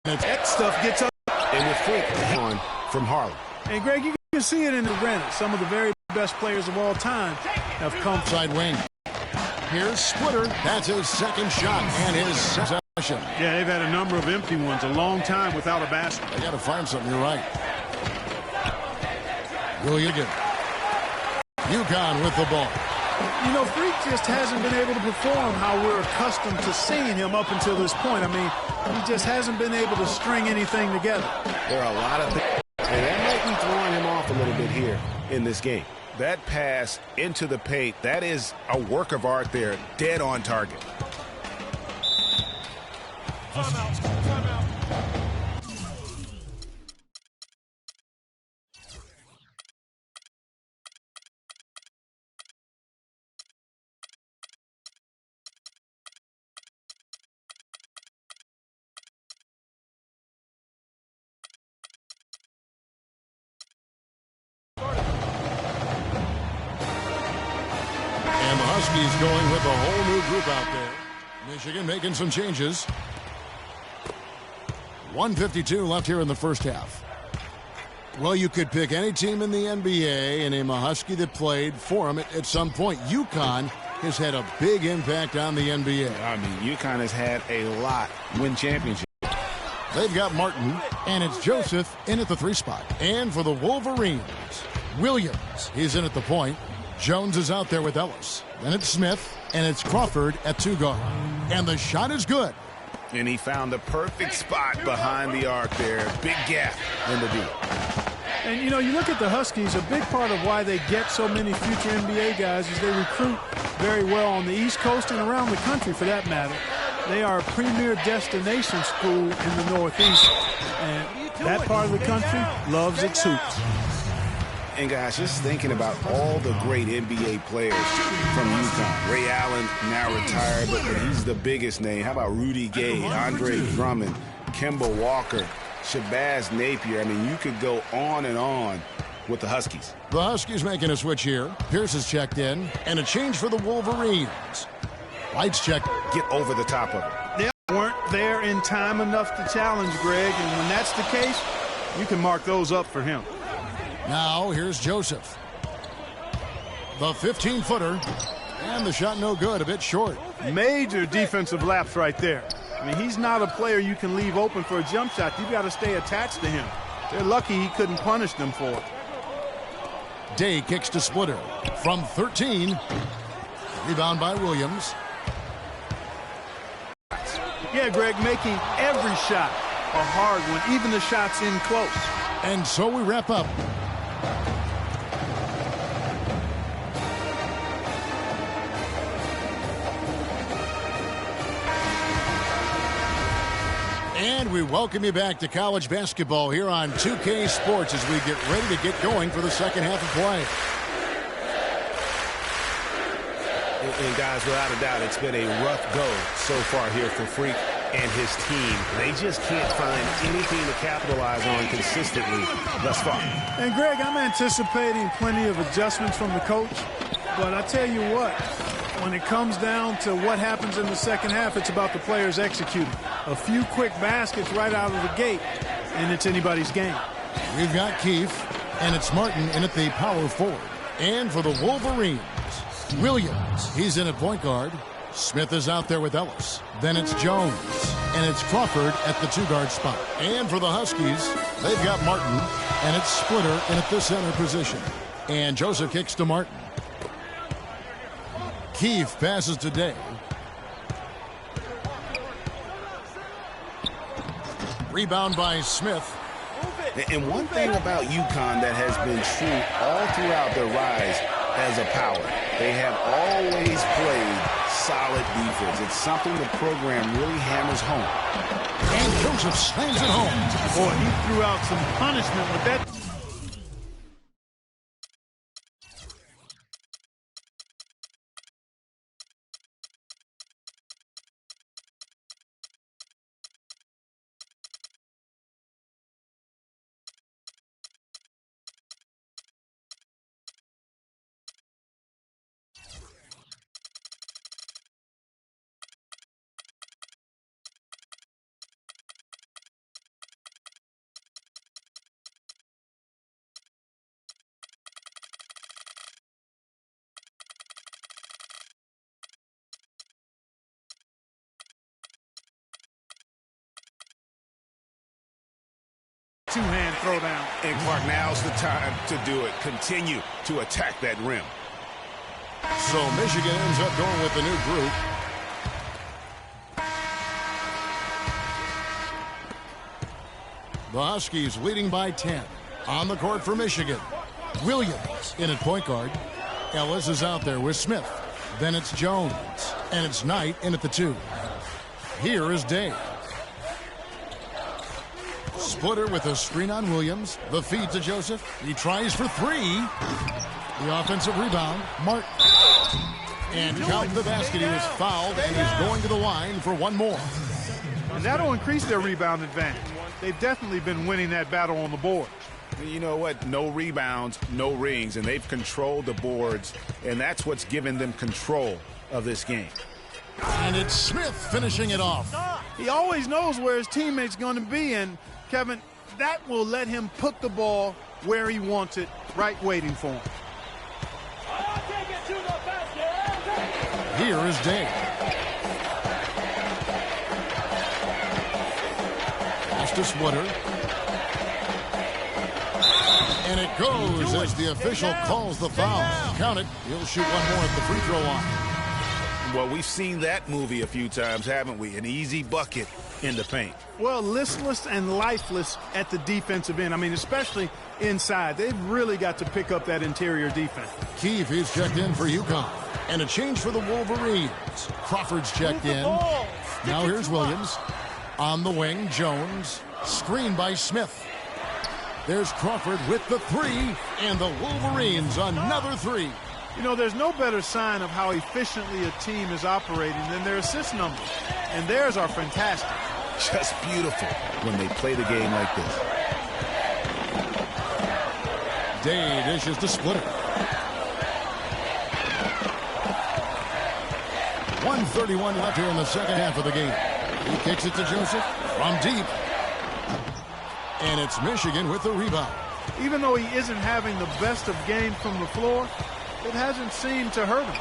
That stuff gets up. And with Freak on from Harlem. And Greg, you can see it in the granite. Some of the very best players of all time have come side wing. Here's Splitter. That's his second shot and his possession. Yeah, they've had a number of empty ones, a long time without a basket. They got to find something. You're right. Williams. UConn with the ball. You know, Freak just hasn't been able to perform how we're accustomed to seeing him up until this point. I mean, he just hasn't been able to string anything together. There are a lot of things, and that might be throwing him off a little bit here in this game. That pass into the paint, that is a work of art there, dead on target. Timeout. Timeout. And the Huskies going with a whole new group out there. Michigan making some changes. 1:52 left here in the first half. Well, you could pick any team in the NBA and name a Husky that played for them at some point. UConn has had a big impact on the NBA. I mean, UConn has had a lot win championships. They've got Martin, and it's Joseph in at the 3 spot. And for the Wolverines, Williams, he's in at the point. Jones is out there with Ellis. Then it's Smith, and it's Crawford at 2 guard. And the shot is good. And he found the perfect spot behind the arc there. Big gap in the D. And, you know, you look at the Huskies, a big part of why they get so many future NBA guys is they recruit very well on the East Coast and around the country, for that matter. They are a premier destination school in the Northeast. And that part of the country loves its hoops. And, guys, just thinking about all the great NBA players from UConn. Ray Allen now retired, but he's the biggest name. How about Rudy Gay, Andre Drummond, Kemba Walker, Shabazz Napier? I mean, you could go on and on with the Huskies. The Huskies making a switch here. Pierce is checked in, and a change for the Wolverines. Lights check. Get over the top of it. They weren't there in time enough to challenge Greg, and when that's the case, you can mark those up for him. Now, here's Joseph. The 15-footer. And the shot no good, a bit short. Major defensive lapse right there. I mean, he's not a player you can leave open for a jump shot. You've got to stay attached to him. They're lucky he couldn't punish them for it. Day kicks to Splitter. From 13. Rebound by Williams. Yeah, Greg, making every shot a hard one, even the shots in close. And so we wrap up. And we welcome you back to college basketball here on 2K Sports as we get ready to get going for the second half of play. And guys, without a doubt, it's been a rough go so far here for Freak and his team. They just can't find anything to capitalize on consistently thus far. And Greg, I'm anticipating plenty of adjustments from the coach, but I tell you what, when it comes down to what happens in the second half, it's about the players executing. A few quick baskets right out of the gate, and it's anybody's game. We've got Keefe, and it's Martin in at the power forward. And for the Wolverines, Williams, he's in at point guard. Smith is out there with Ellis. Then it's Jones, and it's Crawford at the 2-guard spot. And for the Huskies, they've got Martin, and it's Splitter in at the center position. And Joseph kicks to Martin. Keefe passes to Day. Rebound by Smith. And one thing about UConn that has been true all throughout their rise as a power, they have always played solid defense. It's something the program really hammers home. And Joseph slams it home. Boy, he threw out some punishment with that. two-hand throwdown. And Clark, now's the time to do it. Continue to attack that rim. So Michigan ends up going with the new group. The Huskies leading by 10. On the court for Michigan, Williams in at point guard. Ellis is out there with Smith. Then it's Jones. And it's Knight in at the 2. Here is Day. Splitter with a screen on Williams. The feed to Joseph. He tries for 3. The offensive rebound, Martin. And count the basket. He was fouled, and he's going to the line for one more. And that'll increase their rebound advantage. They've definitely been winning that battle on the boards. You know what? No rebounds, no rings, and they've controlled the boards, and that's what's given them control of this game. And it's Smith finishing it off. He always knows where his teammate's going to be, and, Kevin, that will let him put the ball where he wants it, right waiting for him. Here is Day. Pass to Splitter. And it goes as the official calls the foul. Count it. He'll shoot one more at the free throw line. Well, we've seen that movie a few times, haven't we? An easy bucket in the paint. Well, listless and lifeless at the defensive end. I mean, especially inside. They've really got to pick up that interior defense. Keefe is checked in for UConn. And a change for the Wolverines. Crawford's checked in. Now here's Williams. On the wing, Jones. Screened by Smith. There's Crawford with the 3. And the Wolverines another 3. You know, there's no better sign of how efficiently a team is operating than their assist numbers. And theirs are fantastic. Just beautiful when they play the game like this. Day dishes to Splitter. 1:31 left here in the second half of the game. He kicks it to Joseph from deep. And it's Michigan with the rebound. Even though he isn't having the best of games from the floor, it hasn't seemed to hurt him.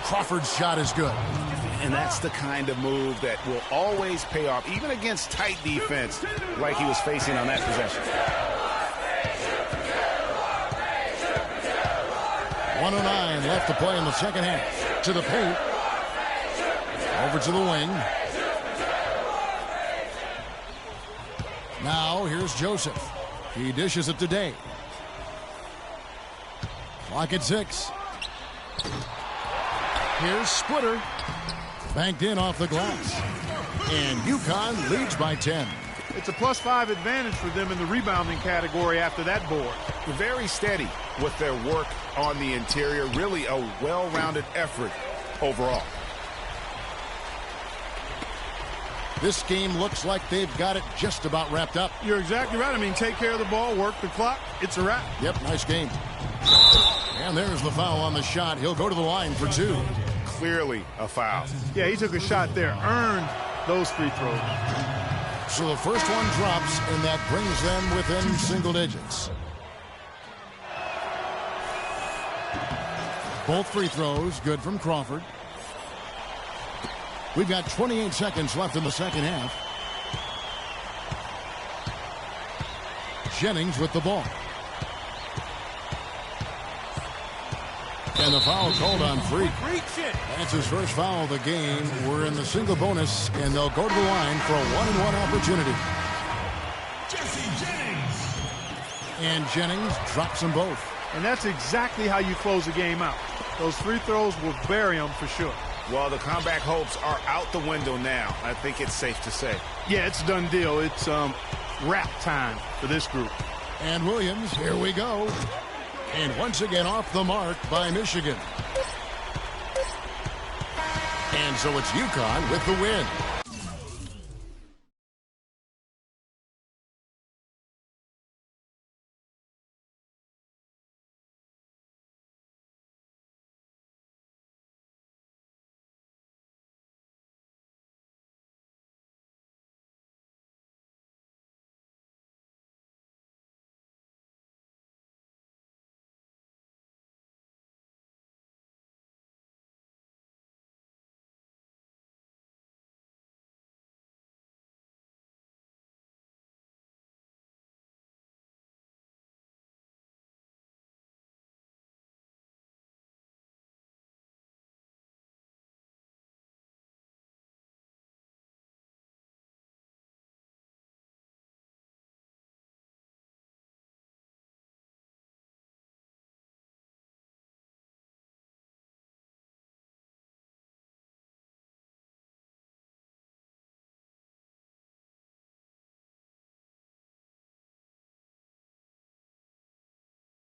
Crawford's shot is good. And that's the kind of move that will always pay off, even against tight defense like he was facing on that possession. 1:09 left to play in the second half. To the paint. Over to the wing. Now here's Joseph. He dishes it to Day. Clock at 6. Here's Splitter. Banked in off the glass. And UConn leads by 10. It's a +5 advantage for them in the rebounding category after that board. Very steady with their work on the interior. Really a well-rounded effort overall. This game looks like they've got it just about wrapped up. You're exactly right. I mean, take care of the ball, work the clock. It's a wrap. Yep, nice game. And there's the foul on the shot. He'll go to the line for 2. Clearly a foul. Yeah, he took a shot there. Earned those free throws. So the first one drops, and that brings them within single digits. Both free throws good from Crawford. We've got 28 seconds left in the second half. Jennings with the ball. And the foul called on Freak. That's his first foul of the game. We're in the single bonus, and they'll go to the line for a 1-and-1 opportunity. And Jennings drops them both. And that's exactly how you close a game out. Those free throws will bury them for sure. Well, the comeback hopes are out the window now. I think it's safe to say. Yeah, it's a done deal. It's wrap time for this group. And Williams, here we go. And once again off the mark by Michigan. And so it's UConn with the win.